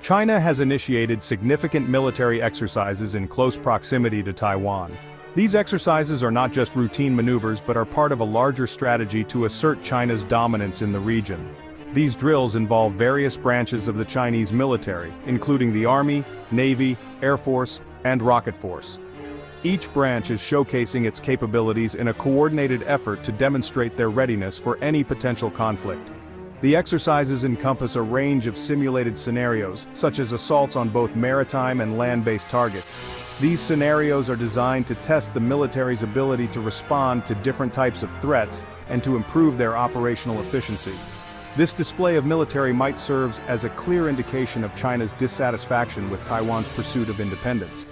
China has initiated significant military exercises in close proximity to Taiwan. These exercises are not just routine maneuvers but are part of a larger strategy to assert China's dominance in the region. These drills involve various branches of the Chinese military, including the Army, Navy, Air Force, and Rocket Force. Each branch is showcasing its capabilities in a coordinated effort to demonstrate their readiness for any potential conflict. The exercises encompass a range of simulated scenarios, such as assaults on both maritime and land-based targets. These scenarios are designed to test the military's ability to respond to different types of threats and to improve their operational efficiency. This display of military might serve as a clear indication of China's dissatisfaction with Taiwan's pursuit of independence.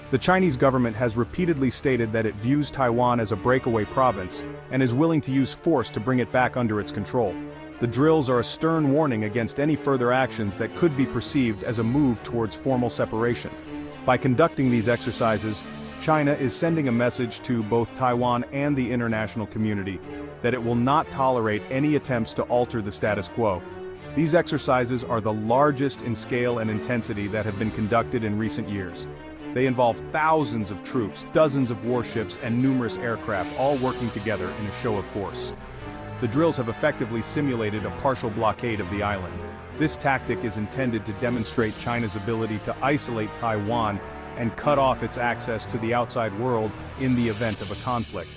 The Chinese government has repeatedly stated that it views Taiwan as a breakaway province and is willing to use force to bring it back under its control. The drills are a stern warning against any further actions that could be perceived as a move towards formal separation. By conducting these exercises, China is sending a message to both Taiwan and the international community that it will not tolerate any attempts to alter the status quo. These exercises are the largest in scale and intensity that have been conducted in recent years. They involve thousands of troops, dozens of warships, and numerous aircraft all working together in a show of force. The drills have effectively simulated a partial blockade of the island. This tactic is intended to demonstrate China's ability to isolate Taiwan and cut off its access to the outside world in the event of a conflict.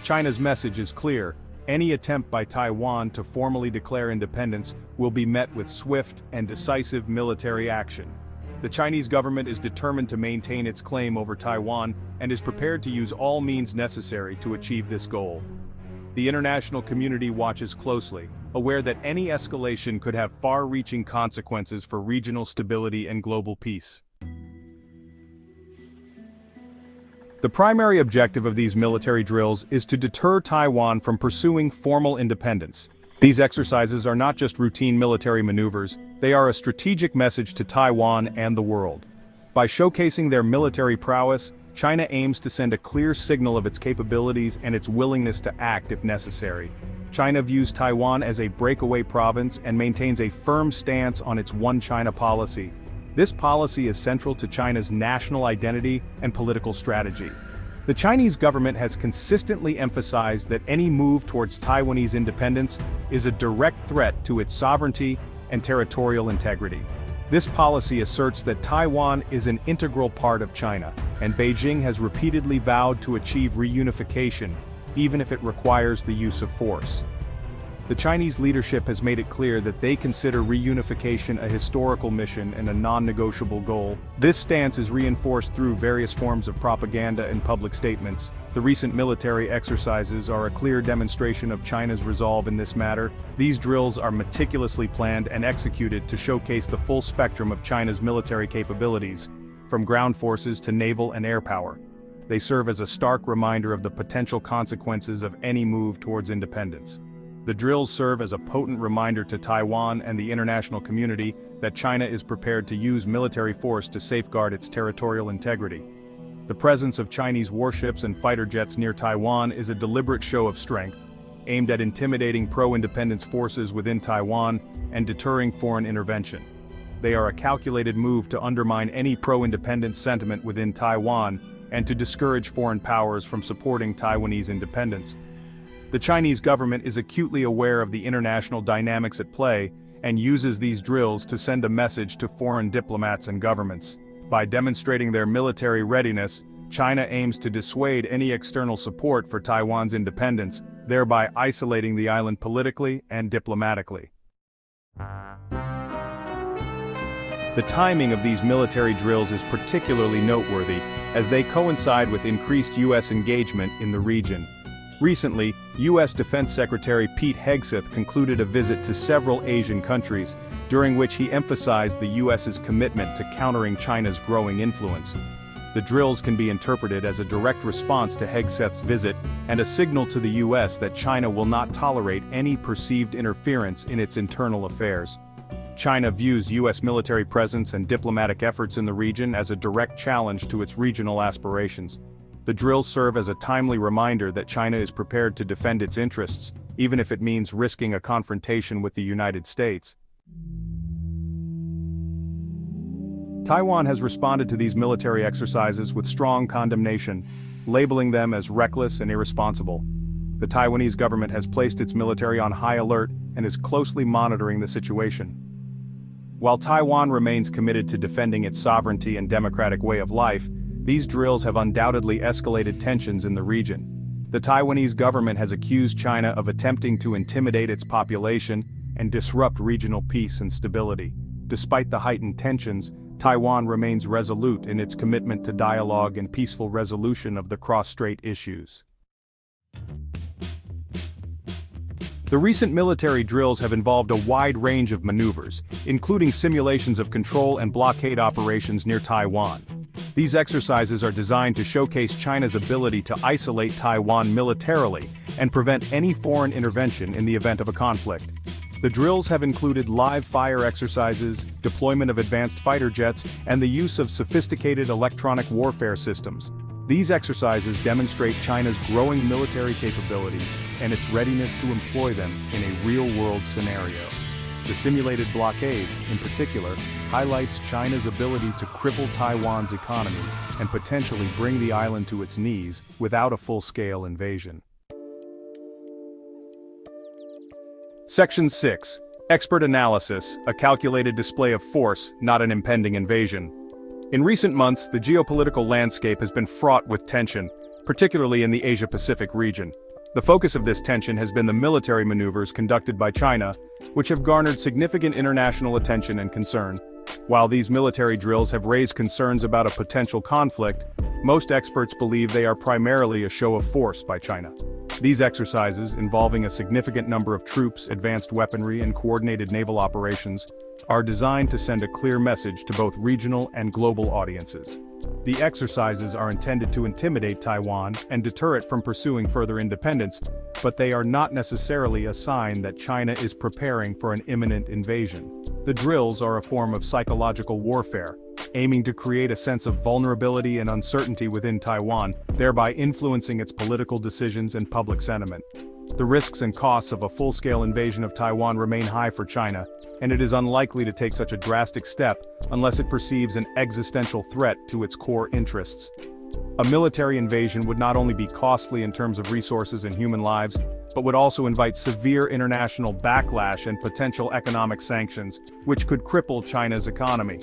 China's message is clear: any attempt by Taiwan to formally declare independence will be met with swift and decisive military action. The Chinese government is determined to maintain its claim over Taiwan and is prepared to use all means necessary to achieve this goal. The international community watches closely, aware that any escalation could have far-reaching consequences for regional stability and global peace. The primary objective of these military drills is to deter Taiwan from pursuing formal independence. These exercises are not just routine military maneuvers, they are a strategic message to Taiwan and the world. By showcasing their military prowess, China aims to send a clear signal of its capabilities and its willingness to act if necessary. China views Taiwan as a breakaway province and maintains a firm stance on its One China policy. This policy is central to China's national identity and political strategy. The Chinese government has consistently emphasized that any move towards Taiwanese independence is a direct threat to its sovereignty and territorial integrity. This policy asserts that Taiwan is an integral part of China, and Beijing has repeatedly vowed to achieve reunification, even if it requires the use of force. The Chinese leadership has made it clear that they consider reunification a historical mission and a non-negotiable goal. This stance is reinforced through various forms of propaganda and public statements. The recent military exercises are a clear demonstration of China's resolve in this matter. These drills are meticulously planned and executed to showcase the full spectrum of China's military capabilities, from ground forces to naval and air power. They serve as a stark reminder of the potential consequences of any move towards independence. The drills serve as a potent reminder to Taiwan and the international community that China is prepared to use military force to safeguard its territorial integrity. The presence of Chinese warships and fighter jets near Taiwan is a deliberate show of strength, aimed at intimidating pro-independence forces within Taiwan and deterring foreign intervention. They are a calculated move to undermine any pro-independence sentiment within Taiwan and to discourage foreign powers from supporting Taiwanese independence. The Chinese government is acutely aware of the international dynamics at play and uses these drills to send a message to foreign diplomats and governments. By demonstrating their military readiness, China aims to dissuade any external support for Taiwan's independence, thereby isolating the island politically and diplomatically. The timing of these military drills is particularly noteworthy, as they coincide with increased U.S. engagement in the region. Recently, U.S. Defense Secretary Pete Hegseth concluded a visit to several Asian countries, during which he emphasized the U.S.'s commitment to countering China's growing influence. The drills can be interpreted as a direct response to Hegseth's visit and a signal to the U.S. that China will not tolerate any perceived interference in its internal affairs. China views U.S. military presence and diplomatic efforts in the region as a direct challenge to its regional aspirations. The drills serve as a timely reminder that China is prepared to defend its interests, even if it means risking a confrontation with the United States. Taiwan has responded to these military exercises with strong condemnation, labeling them as reckless and irresponsible. The Taiwanese government has placed its military on high alert and is closely monitoring the situation. While Taiwan remains committed to defending its sovereignty and democratic way of life, these drills have undoubtedly escalated tensions in the region. The Taiwanese government has accused China of attempting to intimidate its population and disrupt regional peace and stability. Despite the heightened tensions, Taiwan remains resolute in its commitment to dialogue and peaceful resolution of the cross-strait issues. The recent military drills have involved a wide range of maneuvers, including simulations of control and blockade operations near Taiwan. These exercises are designed to showcase China's ability to isolate Taiwan militarily and prevent any foreign intervention in the event of a conflict. The drills have included live fire exercises, deployment of advanced fighter jets, and the use of sophisticated electronic warfare systems. These exercises demonstrate China's growing military capabilities and its readiness to employ them in a real-world scenario. The simulated blockade, in particular, highlights China's ability to cripple Taiwan's economy and potentially bring the island to its knees without a full-scale invasion. Section 6. Expert Analysis, a calculated display of force, not an impending invasion. In recent months, the geopolitical landscape has been fraught with tension, particularly in the Asia-Pacific region. The focus of this tension has been the military maneuvers conducted by China, which have garnered significant international attention and concern. While these military drills have raised concerns about a potential conflict, most experts believe they are primarily a show of force by China. These exercises, involving a significant number of troops, advanced weaponry, and coordinated naval operations, are designed to send a clear message to both regional and global audiences. The exercises are intended to intimidate Taiwan and deter it from pursuing further independence, but they are not necessarily a sign that China is preparing for an imminent invasion. The drills are a form of psychological warfare, aiming to create a sense of vulnerability and uncertainty within Taiwan, thereby influencing its political decisions and public sentiment. The risks and costs of a full-scale invasion of Taiwan remain high for China, and it is unlikely to take such a drastic step unless it perceives an existential threat to its core interests. A military invasion would not only be costly in terms of resources and human lives, but would also invite severe international backlash and potential economic sanctions, which could cripple China's economy.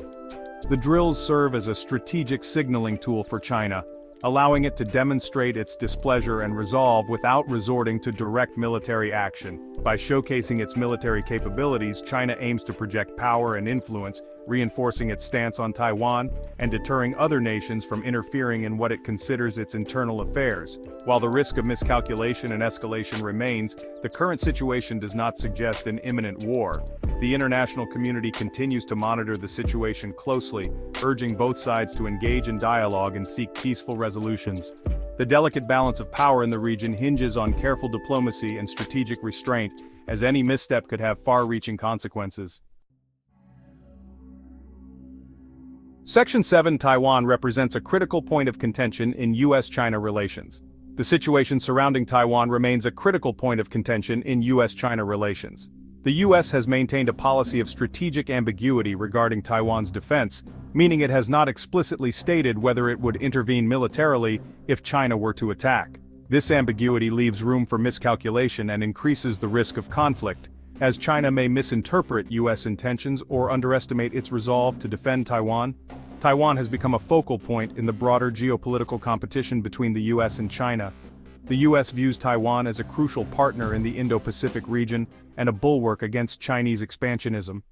The drills serve as a strategic signaling tool for China, allowing it to demonstrate its displeasure and resolve without resorting to direct military action. By showcasing its military capabilities, China aims to project power and influence, reinforcing its stance on Taiwan and deterring other nations from interfering in what it considers its internal affairs. While the risk of miscalculation and escalation remains, the current situation does not suggest an imminent war. The international community continues to monitor the situation closely, urging both sides to engage in dialogue and seek peaceful resolutions. The delicate balance of power in the region hinges on careful diplomacy and strategic restraint, as any misstep could have far-reaching consequences. Section 7. Taiwan represents a critical point of contention in U.S.-China relations. The situation surrounding Taiwan remains a critical point of contention in U.S.-China relations. The U.S. has maintained a policy of strategic ambiguity regarding Taiwan's defense, meaning it has not explicitly stated whether it would intervene militarily if China were to attack. This ambiguity leaves room for miscalculation and increases the risk of conflict, as China may misinterpret U.S. intentions or underestimate its resolve to defend Taiwan. Taiwan has become a focal point in the broader geopolitical competition between the U.S. and China. The U.S. views Taiwan as a crucial partner in the Indo-Pacific region and a bulwark against Chinese expansionism.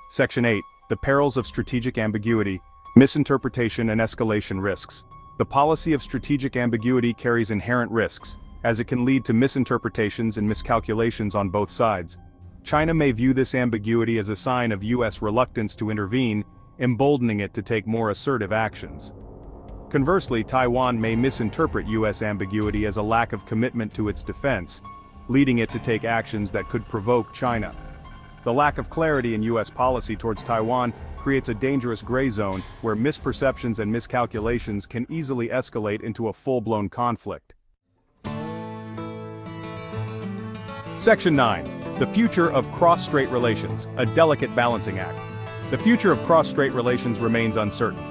Section 8. The perils of strategic ambiguity, misinterpretation and escalation risks. The policy of strategic ambiguity carries inherent risks, as it can lead to misinterpretations and miscalculations on both sides. China may view this ambiguity as a sign of U.S. reluctance to intervene, emboldening it to take more assertive actions. Conversely, Taiwan may misinterpret U.S. ambiguity as a lack of commitment to its defense, leading it to take actions that could provoke China. The lack of clarity in U.S. policy towards Taiwan creates a dangerous gray zone where misperceptions and miscalculations can easily escalate into a full-blown conflict. Section 9. The future of cross-strait relations, a delicate balancing act. The future of cross-strait relations remains uncertain.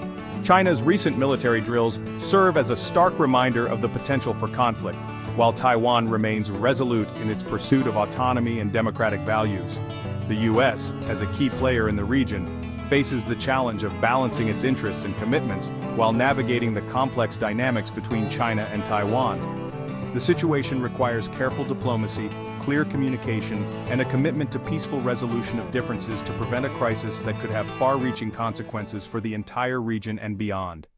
China's recent military drills serve as a stark reminder of the potential for conflict, while Taiwan remains resolute in its pursuit of autonomy and democratic values. The U.S., as a key player in the region, faces the challenge of balancing its interests and commitments while navigating the complex dynamics between China and Taiwan. The situation requires careful diplomacy, clear communication, and a commitment to peaceful resolution of differences to prevent a crisis that could have far-reaching consequences for the entire region and beyond.